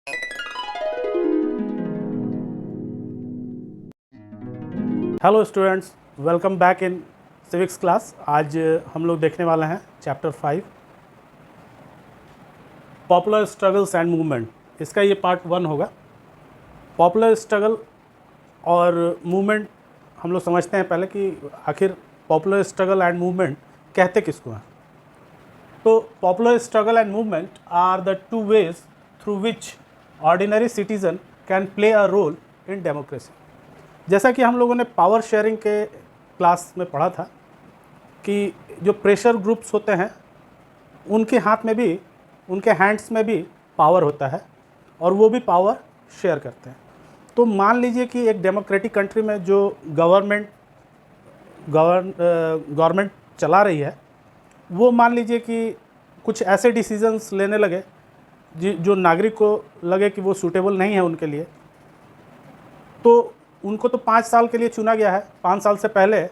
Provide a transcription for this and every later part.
Hello students, welcome back in civics class. आज हम लोग देखने वाले हैं chapter 5 popular struggles and movement. इसका ये पार्ट 1 होगा। पॉपुलर स्ट्रगल और मूवमेंट हम लोग समझते हैं पहले कि आखिर पॉपुलर स्ट्रगल एंड मूवमेंट कहते किसको हैं। तो popular struggle and movement are the two ways through which ordinary citizen can play a role in democracy. जैसा कि हम लोगों ने पावर शेयरिंग के क्लास में पढ़ा था कि जो प्रेशर ग्रुप्स होते हैं उनके हाथ में भी, उनके हैंड्स में भी पावर होता है और वो भी पावर शेयर करते हैं। तो मान लीजिए कि एक डेमोक्रेटिक कंट्री में जो गवर्नमेंट चला रही है, वो मान लीजिए कि कुछ ऐसे डिसीजंस लेने लगे जो नागरिक को लगे कि वो सूटेबल नहीं है उनके लिए। तो उनको तो 5 साल के लिए चुना गया है। 5 साल से पहले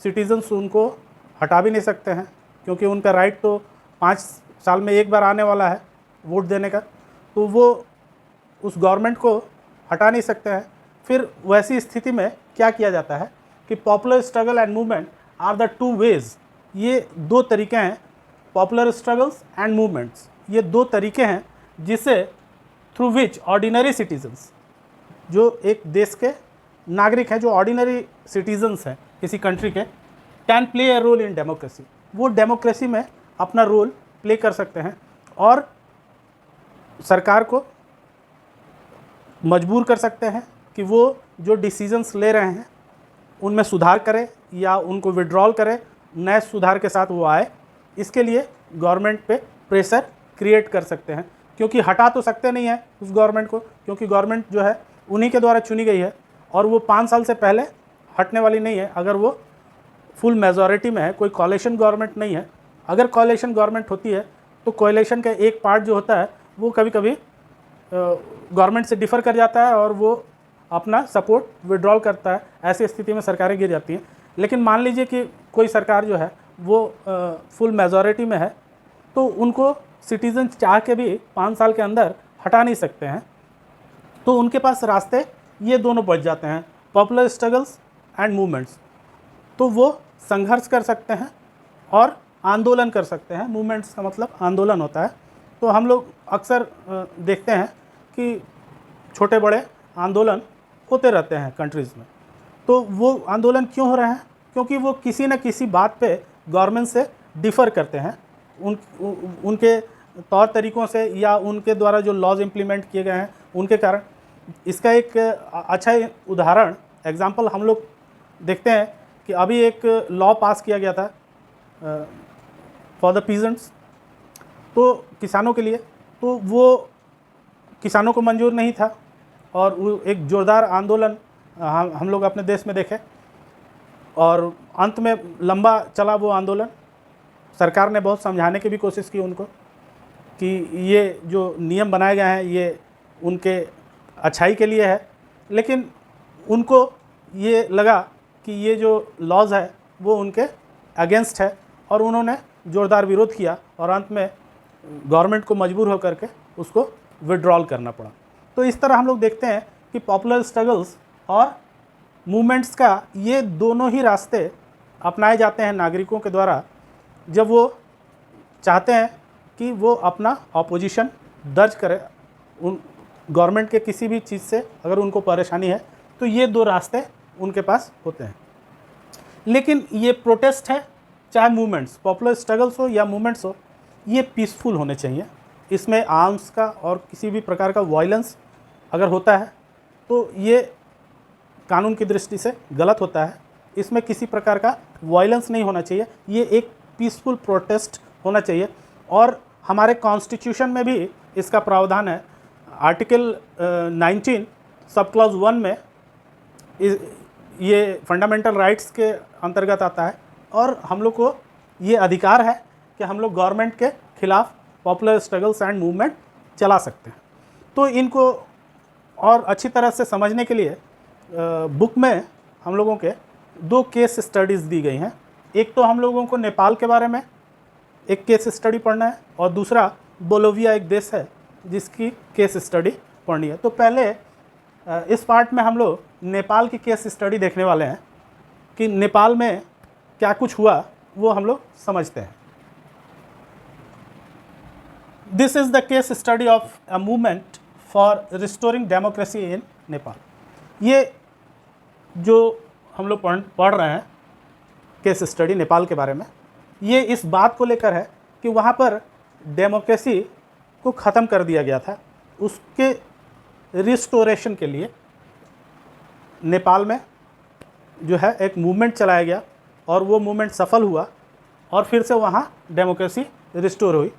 सिटीजन्स उनको हटा भी नहीं सकते हैं, क्योंकि उनका राइट तो 5 साल में एक बार आने वाला है वोट देने का। तो वो उस गवर्नमेंट को हटा नहीं सकते हैं। फिर वैसी स्थिति में क्या किया जाता है कि popular struggle and movement are the two ways. ये दो तरीके हैं, पॉपुलर स्ट्रगल्स एंड मूवमेंट्स। ये दो तरीके हैं जिससे थ्रू विच ऑर्डिनरी सिटीजन्स, जो एक देश के नागरिक हैं, जो ऑर्डिनरी सिटीजन्स हैं किसी कंट्री के, can play a role in democracy. वो डेमोक्रेसी में अपना रोल प्ले कर सकते हैं और सरकार को मजबूर कर सकते हैं कि वो जो डिसीजंस ले रहे हैं उनमें सुधार करे या उनको विड्रॉल करे, नए सुधार के साथ वो आए। इसके लिए गवर्नमेंट पे प्रेशर क्रिएट कर सकते हैं, क्योंकि हटा तो सकते नहीं हैं उस गवर्नमेंट को, क्योंकि गवर्नमेंट जो है उन्हीं के द्वारा चुनी गई है और वो 5 साल से पहले हटने वाली नहीं है अगर वो फुल मेजॉरिटी में है। कोई कोalition गवर्नमेंट नहीं है। अगर कोalition गवर्नमेंट होती है तो कोalition का एक पार्ट जो होता है वो कभी कभी गवर्नमेंट से डिफ़र कर जाता है और वो अपना सपोर्ट विड्रॉल करता है। ऐसी स्थिति में सरकारें गिर जाती हैं। लेकिन मान लीजिए कि कोई सरकार जो है वो फुल मेजॉरिटी में है, तो उनको सिटीजन चाह के भी 5 साल के अंदर हटा नहीं सकते हैं। तो उनके पास रास्ते ये दोनों बच जाते हैं, पॉपुलर स्ट्रगल्स एंड मूवमेंट्स। तो वो संघर्ष कर सकते हैं और आंदोलन कर सकते हैं। मूवमेंट्स का मतलब आंदोलन होता है। तो हम लोग अक्सर देखते हैं कि छोटे बड़े आंदोलन होते रहते हैं कंट्रीज़ में। तो वो आंदोलन क्यों हो रहे हैं? क्योंकि वो किसी न किसी बात पे गवर्नमेंट से डिफ़र करते हैं, उनके तौर तरीक़ों से या उनके द्वारा जो लॉज इम्प्लीमेंट किए गए हैं उनके कारण। इसका एक अच्छा उदाहरण एग्जांपल हम लोग देखते हैं कि अभी एक लॉ पास किया गया था फॉर द पीजेंट्स, तो किसानों के लिए। तो वो किसानों को मंजूर नहीं था और वो एक ज़ोरदार आंदोलन हम लोग अपने देश में देखे और अंत में लंबा चला वो आंदोलन। सरकार ने बहुत समझाने की भी कोशिश की उनको कि ये जो नियम बनाए गए हैं ये उनके अच्छाई के लिए है, लेकिन उनको ये लगा कि ये जो लॉज है वो उनके अगेंस्ट है और उन्होंने ज़ोरदार विरोध किया और अंत में गवर्नमेंट को मजबूर होकर के उसको विड्रॉल करना पड़ा। तो इस तरह हम लोग देखते हैं कि पॉपुलर स्ट्रगल्स और मूवमेंट्स का ये दोनों ही रास्ते अपनाए जाते हैं नागरिकों के द्वारा, जब वो चाहते हैं कि वो अपना ऑपोजिशन दर्ज करें उन गवर्नमेंट के किसी भी चीज़ से। अगर उनको परेशानी है तो ये दो रास्ते उनके पास होते हैं। लेकिन ये प्रोटेस्ट है, चाहे मूवमेंट्स, पॉपुलर स्ट्रगल्स हो या मूवमेंट्स हो, ये पीसफुल होने चाहिए। इसमें आर्म्स का और किसी भी प्रकार का वायलेंस अगर होता है तो ये कानून की दृष्टि से गलत होता है। इसमें किसी प्रकार का वायलेंस नहीं होना चाहिए। ये एक पीसफुल प्रोटेस्ट होना चाहिए और हमारे कॉन्स्टिट्यूशन में भी इसका प्रावधान है। आर्टिकल 19 सब क्लॉज 1 में ये फंडामेंटल राइट्स के अंतर्गत आता है और हम लोग को ये अधिकार है कि हम लोग गवर्नमेंट के खिलाफ पॉपुलर स्ट्रगल्स एंड मूवमेंट चला सकते हैं। तो इनको और अच्छी तरह से समझने के लिए बुक में हम लोगों के 2 केस स्टडीज़ दी गई हैं। एक तो हम लोगों को नेपाल के बारे में एक केस स्टडी पढ़ना है और दूसरा बोलोविया एक देश है जिसकी केस स्टडी पढ़नी है। तो पहले इस पार्ट में हम लोग नेपाल की केस स्टडी देखने वाले हैं कि नेपाल में क्या कुछ हुआ वो हम लोग समझते हैं। This is the case study of a movement for restoring democracy in Nepal. ये जो हम लोग पढ़ रहे हैं केस स्टडी नेपाल के बारे में, ये इस बात को लेकर है कि वहाँ पर डेमोक्रेसी को ख़त्म कर दिया गया था, उसके रिस्टोरेशन के लिए नेपाल में जो है एक मूवमेंट चलाया गया और वो मूवमेंट सफल हुआ और फिर से वहाँ डेमोक्रेसी रिस्टोर हुई।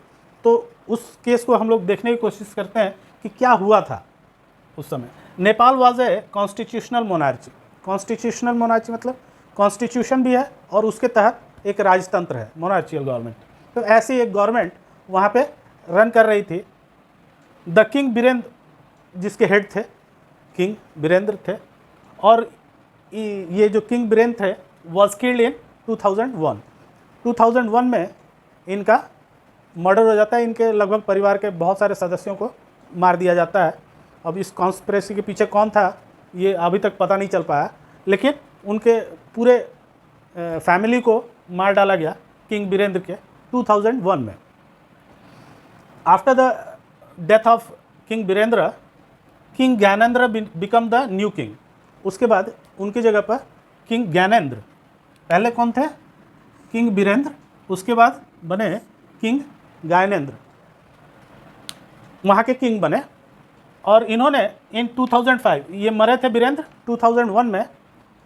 तो उस केस को हम लोग देखने की कोशिश करते हैं कि क्या हुआ था उस समय। Nepal was a constitutional monarchy. Constitutional monarchy मतलब कॉन्स्टिट्यूशन भी है और उसके तहत एक राजतंत्र है, मोनार्चियल गवर्नमेंट। तो ऐसी एक गवर्नमेंट वहाँ पे रन कर रही थी। द किंग बीरेंद्र जिसके हेड थे, किंग बीरेंद्र थे, और ये जो किंग बीरेंद्र थे वॉज किल्ड इन 2001। 2001 में इनका मर्डर हो जाता है। इनके लगभग परिवार के बहुत सारे सदस्यों को मार दिया जाता है। अब इस कॉन्स्पिरेसी के पीछे कौन था ये अभी तक पता नहीं चल पाया, लेकिन उनके पूरे फैमिली को मार डाला गया किंग बीरेंद्र के 2001 में। After the death of king Birendra, king Gyanendra become the new king. उसके बाद उनकी जगह पर किंग ज्ञानेंद्र, पहले कौन थे? किंग बीरेंद्र, उसके बाद बने किंग ज्ञानेंद्र, वहाँ के किंग बने। और इन्होंने इन 2005, ये मरे थे बीरेंद्र 2001 में,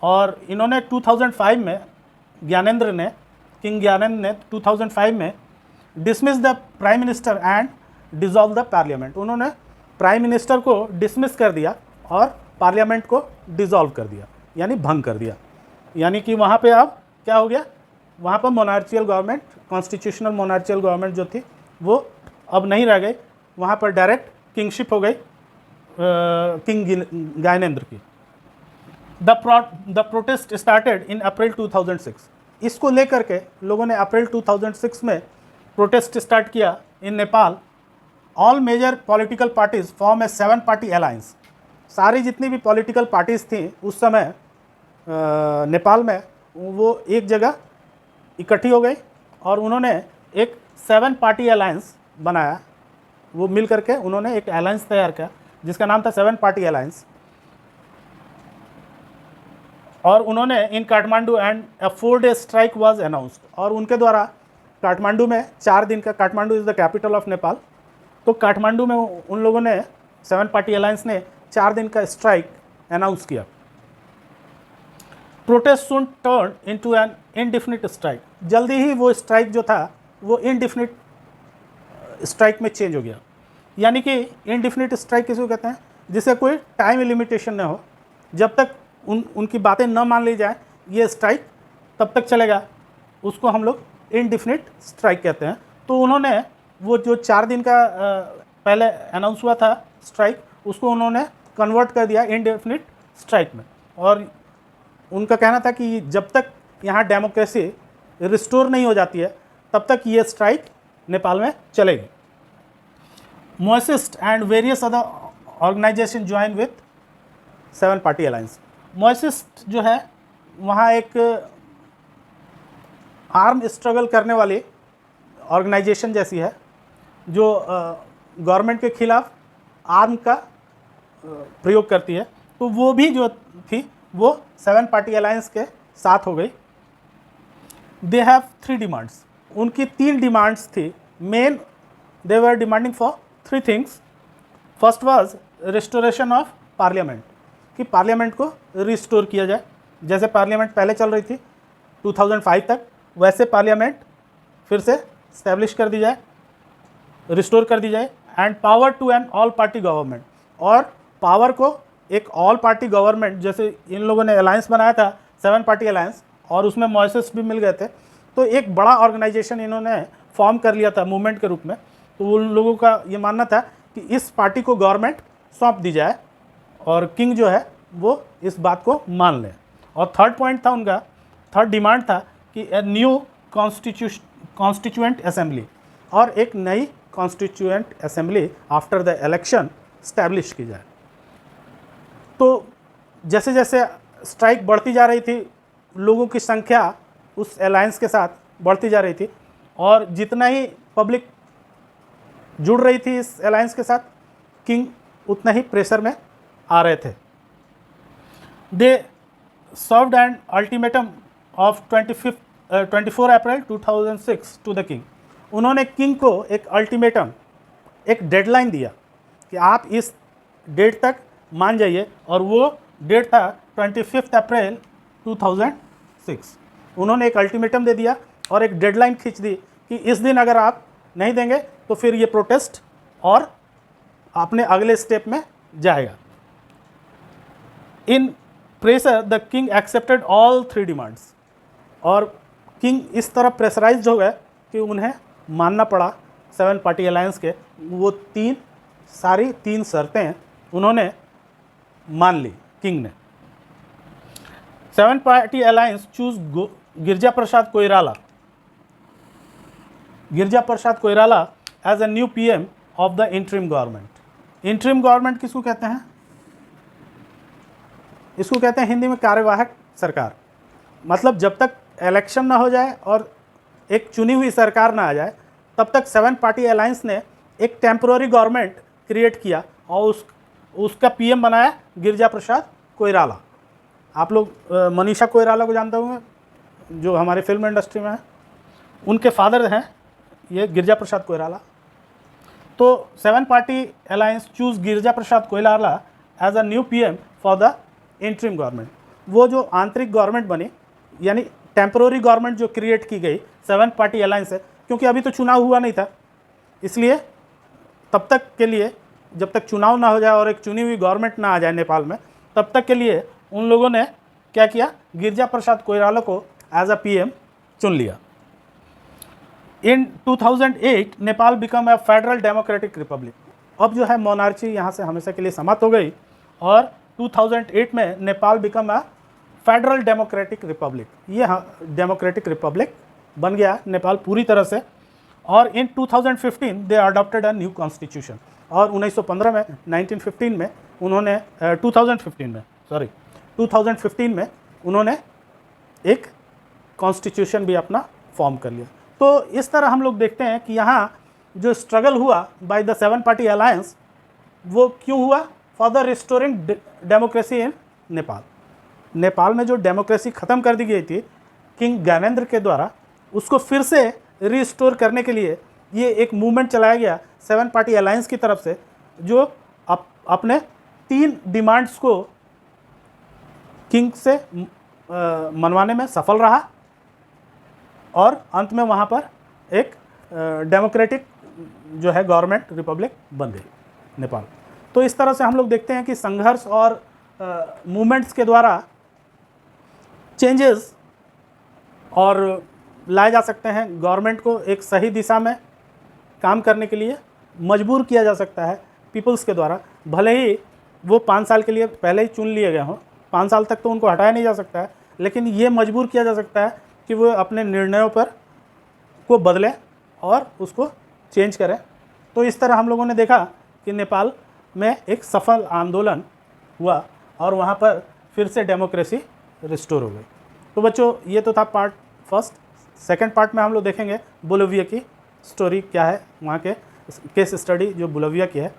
और इन्होंने 2005 में ज्ञानेंद्र ने, किंग ज्ञानेंद्र ने 2005 में dismiss the prime minister and dissolve the parliament. उन्होंने प्राइम मिनिस्टर को डिसमिस कर दिया और पार्लियामेंट को डिसॉल्व कर दिया, यानी भंग कर दिया। यानी कि वहाँ पे अब क्या हो गया, वहाँ पर मोनार्चियल गवर्नमेंट, कॉन्स्टिट्यूशनल मोनार्चियल गवर्नमेंट जो थी वो अब नहीं रह गई, वहाँ पर डायरेक्ट किंगशिप हो गई किंग ज्ञानेंद्र की। द प्रोटेस्ट स्टार्टेड इन अप्रैल 2006। इसको लेकर के लोगों ने अप्रैल 2006 में प्रोटेस्ट स्टार्ट किया in Nepal. All major political parties form a 7 party alliance. सारी जितनी भी पॉलिटिकल पार्टीज थी उस समय नेपाल में, वो एक जगह इकट्ठी हो गई और उन्होंने एक 7 पार्टी अलायंस बनाया। वो मिल करके उन्होंने एक अलायंस तैयार किया जिसका नाम था 7 पार्टी अलायंस। और उन्होंने in Kathmandu and a 4 day strike was announced. और उनके द्वारा काठमांडू में 4 दिन का, Kathmandu is the capital of Nepal, तो काठमांडू में उन लोगों ने 7 पार्टी अलायंस ने 4 दिन का स्ट्राइक अनाउंस किया। Protest soon turn into an indefinite strike. जल्दी ही वो स्ट्राइक जो था वो इनडिफिनिट स्ट्राइक में चेंज हो गया। यानी कि इनडिफिनिट स्ट्राइक किसको कहते हैं? जिसे कोई टाइम लिमिटेशन न हो, जब तक उनकी बातें न मान ली जाए ये स्ट्राइक तब तक चलेगा, उसको हम लोग इनडिफिनिट स्ट्राइक कहते हैं। तो उन्होंने वो जो 4 दिन का पहले अनाउंस हुआ था स्ट्राइक, उसको उन्होंने कन्वर्ट कर दिया इनडेफिनिट स्ट्राइक में। और उनका कहना था कि जब तक यहाँ डेमोक्रेसी रिस्टोर नहीं हो जाती है तब तक ये स्ट्राइक नेपाल में चलेगी। Maoist and various other organisation join with 7 party alliance. Maoist जो है वहाँ एक आर्म स्ट्रगल करने वाली ऑर्गेनाइजेशन जैसी है जो गवर्नमेंट के खिलाफ आर्म का प्रयोग करती है। तो वो भी जो थी वो 7 पार्टी अलायंस के साथ हो गई। They have 3 demands. उनकी 3 डिमांड्स थी main. They were demanding for 3 things. First was restoration of parliament, कि पार्लियामेंट को रिस्टोर किया जाए। जैसे पार्लियामेंट पहले चल रही थी 2005 तक, वैसे पार्लियामेंट फिर से इस्टेब्लिश कर दी जाए, रिस्टोर कर दी जाए। And power to an all party government, और पावर को एक ऑल पार्टी गवर्नमेंट, जैसे इन लोगों ने अलायंस बनाया था 7 पार्टी अलायंस और उसमें मॉइसेस भी मिल गए थे, तो एक बड़ा ऑर्गेनाइजेशन इन्होंने फॉर्म कर लिया था मूवमेंट के रूप में। तो उन लोगों का ये मानना था कि इस पार्टी को गवर्नमेंट सौंप दी जाए और किंग जो है वो इस बात को मान लें। और थर्ड पॉइंट था उनका, थर्ड डिमांड था कि ए न्यू कॉन्स्टिट्यूएंट असेंबली, और एक नई constituent assembly after the election establish की जाए। तो जैसे जैसे स्ट्राइक बढ़ती जा रही थी, लोगों की संख्या उस अलायंस के साथ बढ़ती जा रही थी, और जितना ही पब्लिक जुड़ रही थी इस अलायंस के साथ, किंग उतना ही प्रेशर में आ रहे थे। They served an ultimatum of 24 April 2006 to the king. उन्होंने किंग को एक अल्टीमेटम, एक डेडलाइन दिया कि आप इस डेट तक मान जाइए, और वो डेट था 25 अप्रैल 2006। उन्होंने एक अल्टीमेटम दे दिया और एक डेडलाइन खींच दी कि इस दिन अगर आप नहीं देंगे तो फिर ये प्रोटेस्ट और अपने अगले स्टेप में जाएगा। इन pressure the king accepted all 3 demands, और किंग इस तरह प्रेशराइज्ड हो गए कि उन्हें मानना पड़ा 7 पार्टी अलायंस के वो सारी 3 शर्तें उन्होंने मान ली। किंग ने 7 party alliance choose Girija Prasad Koirala as a new PM of the interim government. Interim government किसको कहते हैं? इसको कहते हैं हिंदी में कार्यवाहक सरकार। मतलब जब तक इलेक्शन ना हो जाए और एक चुनी हुई सरकार ना आ जाए, तब तक 7 पार्टी अलायंस ने एक टेम्पररी गवर्नमेंट क्रिएट किया और उसका पीएम बनाया गिरजा प्रसाद कोइराला। आप लोग मनीषा कोइराला को जानते होंगे, जो हमारे फिल्म इंडस्ट्री में है। उनके फादर हैं ये गिरजा प्रसाद कोइराला। तो 7 party alliance choose Girija Prasad Koirala as a new PM for the interim government. वो जो आंतरिक गवर्नमेंट बनी, यानी टेम्पररी गवर्नमेंट जो क्रिएट की गई 7 पार्टी अलायंस है, क्योंकि अभी तो चुनाव हुआ नहीं था, इसलिए तब तक के लिए, जब तक चुनाव ना हो जाए और एक चुनी हुई गवर्नमेंट ना आ जाए नेपाल में, तब तक के लिए उन लोगों ने क्या किया, गिरजा प्रसाद कोइराला को एज अ पीएम चुन लिया। इन 2008 Nepal become a federal democratic Republic. अब जो है मोनार्ची यहाँ से हमेशा के लिए समाप्त हो गई, और 2008 में Nepal become a federal democratic Republic. ये डेमोक्रेटिक रिपब्लिक बन गया नेपाल पूरी तरह से। और इन 2015 दे अडॉप्टेड अ न्यू कॉन्स्टिट्यूशन। और 1915 में 2015 में उन्होंने एक कॉन्स्टिट्यूशन भी अपना फॉर्म कर लिया। तो इस तरह हम लोग देखते हैं कि यहाँ जो स्ट्रगल हुआ बाय द 7 पार्टी अलायंस, वो क्यों हुआ? For the restoring democracy in Nepal. Nepal में जो डेमोक्रेसी ख़त्म कर दी गई थी किंग ज्ञानेंद्र के द्वारा, उसको फिर से रिस्टोर करने के लिए ये एक मूवमेंट चलाया गया 7 पार्टी अलायंस की तरफ से, जो अपने 3 डिमांड्स को किंग से मनवाने में सफल रहा, और अंत में वहाँ पर एक डेमोक्रेटिक जो है गवर्नमेंट रिपब्लिक बन गई नेपाल। तो इस तरह से हम लोग देखते हैं कि संघर्ष और मूवमेंट्स के द्वारा चेंजेस और लाए जा सकते हैं। गवर्नमेंट को एक सही दिशा में काम करने के लिए मजबूर किया जा सकता है पीपल्स के द्वारा। भले ही वो 5 साल के लिए पहले ही चुन लिए गए हों, 5 साल तक तो उनको हटाया नहीं जा सकता है, लेकिन ये मजबूर किया जा सकता है कि वो अपने निर्णयों पर को बदलें और उसको चेंज करें। तो इस तरह हम लोगों ने देखा कि नेपाल में एक सफल आंदोलन हुआ और वहाँ पर फिर से डेमोक्रेसी रिस्टोर हो गई। तो बच्चों, ये तो था पार्ट फर्स्ट। सेकंड पार्ट में हम लोग देखेंगे बोलिविया की स्टोरी क्या है, वहाँ के केस स्टडी जो बोलिविया की है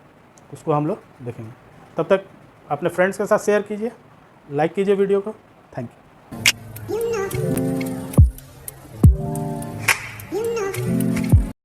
उसको हम लोग देखेंगे। तब तक अपने फ्रेंड्स के साथ शेयर कीजिए, लाइक कीजिए वीडियो को। Thank you.